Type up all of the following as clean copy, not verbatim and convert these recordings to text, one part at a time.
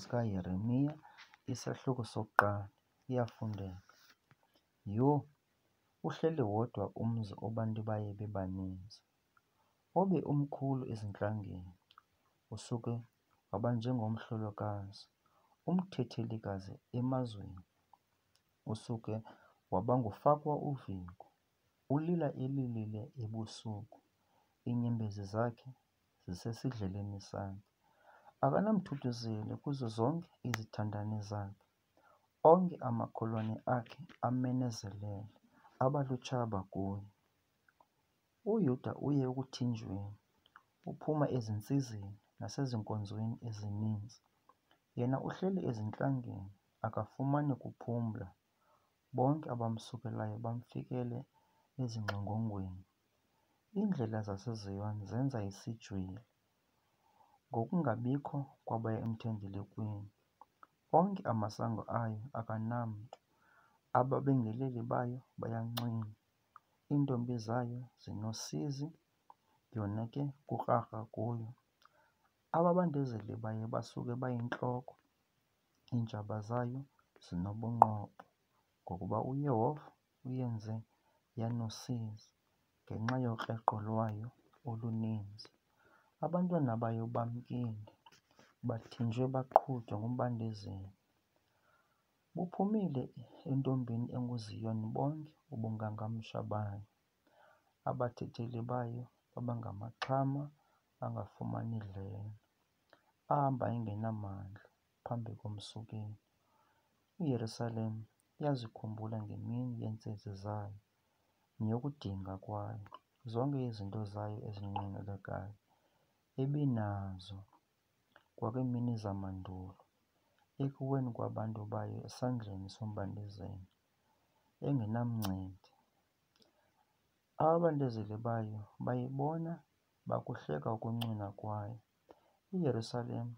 zikaYeremiya, isahluko 1, iyafundeka. Yo, uhleli wodwa umzi abantu baye bebaninzi, obe umkhulu ezintlangeni, usuke waba njengomhlolokazi, umthethelikazi emazweni, usuke waba ngufakwa uviko, ulila elilile ebusuku, iinyembezi zakhe zisesidleleni sakhe. Akanamthuthuzeli kuzo zonke izithandani zakhe, onke amakholwane akhe amenezelele, abalutshaba kuye. UYuda uye ekuthinjweni, uphuma ezintsizeni nasezinkonzweni ezininzi, yena uhleli ezintlangeni, akafumani kuphumla. Bonke abamsukelayo bamfikele ezingxingongweni. Iindlela zaseZiyoni zenza isijwili, ngokungabikho kwabaya emthendelekweni. Onke amasango ayo akanamntu, ababingeleli bayo bayanxiba, iintombi zayo zinosizi, yona ke kukrarha kuyo. Ababandezeli bayo basuke bayintloko, iintshaba zayo zinobunqobo, ngokuba uYehova uyenze yanosizi ngenxa yokrexo lwayo oluninzi. Abantwana bayo bamkile, bathinjwe baqhutywa ngumbandezeli. Buphumile entombini enguZiyoni bonke ubungangamsha bayo. Abathetheli bayo babangamaxhama angafumani dlelo, ahamba engenamandla phambi komsukeli. IYerusalem iyazikhumbula ngemini yentsezi zayo neyokudinga kwayo, zonke izinto zayo ezinqwenelekayo ebinazo kwakwiimini zamandulo, ekuweni kwabantu bayo esandleni sombandezeli engenamncedi. Ababandezeli bayo bayibona bakuhleka ukuncwina kwayo. IYerusalem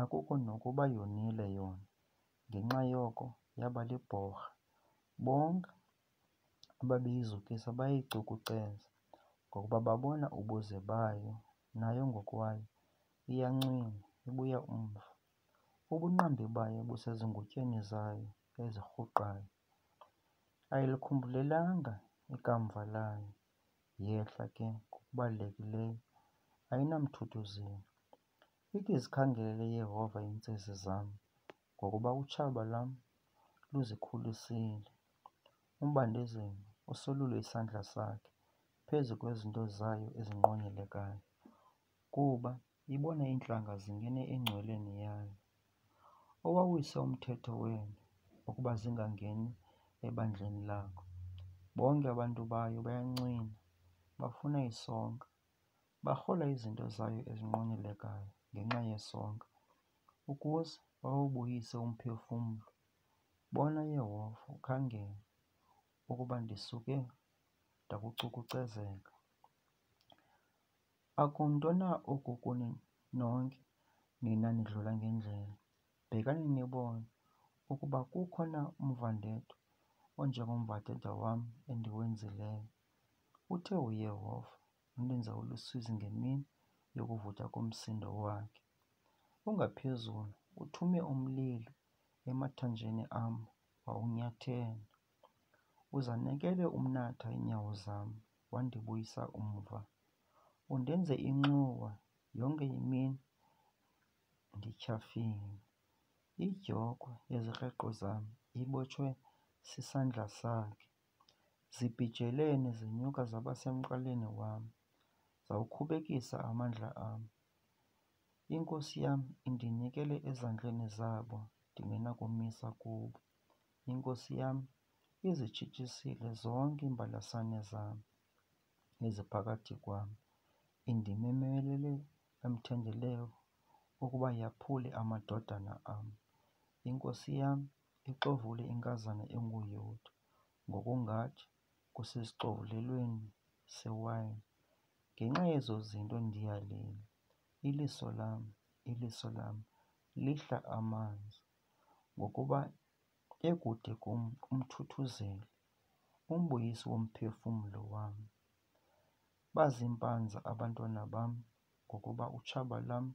akukho nokuba yonile yona, ngenxa yoko yaba libhorha. Bonke ababeyizukisa bayayicukuceza, ngokuba babona ubuze bayo, nayo ngokwayo iyancwina, ibuya umva. Ubunqambi bayo busezingutyeni zayo ezirhuqayo. Ayilikhumbulelanga ikamva layo, yehla ke ngokubalulekileyo, ayinamthuthuzeli. Ithi zikhangelele Yehova iintsezi zam, ngokuba utshaba lam luzikhulisile. Umbandezeli usolule isandla sakhe phezu kwezinto zayo ezinqwenelekayo, kuba ibona iintlanga zingene engcweleni yayo. Owawise umthetho wenu ukuba zingangeni ebandleni lakho. Bonke abantu bayo bayancwina, bafuna isonka, barhola izinto zayo ezinqwenelekayo ngenxa yesonka, ukuze bawubuyise umphefumlo. Bona Yehova, ukhangele ukuba ndisuke ndakucukucezela. Akunto na oku kuni nonke nina nidlula ngendlela? Bhekani nibone ukuba kukho na umvandedwa onjengomvadedwa wam endiwenzileyo. Uthe uYehova undenza ulusizi ngemini yokuvutha komsindo wakhe. Ungaphezulu uthume umlilo emathanjeni am wawunyathela. Uzanekele umnatha iinyawo zam, wandibuyisa umva. Undenze inxiwa yonke imini ndityhafile. Idyoko yezikrexo zam ibotshwe sisandla sakhe. Zibhijelene zinyuka zaba semqaleni wam, zawukhubekisa amandla am. Inkosi yam indinikele ezandleni zabo ndingenakumisa kubo. Inkosi yam izitshitshisile zonke iimbalasane zam eziphakathi kwam. Indimemelele emthendeleko ukuba yaphule amadodana am. Inkosi yam ixovule inkazana enguYuda, ngokungathi kusesixovulelweni sewayini. Ngenxa yezo zinto ndiyalila, iliso lam lihla amanzi, ngokuba ekude kum umthuthuzeli, umbuyisi womphefumlo wam. Bazimpanza abantwana bam, ngokuba utshaba lam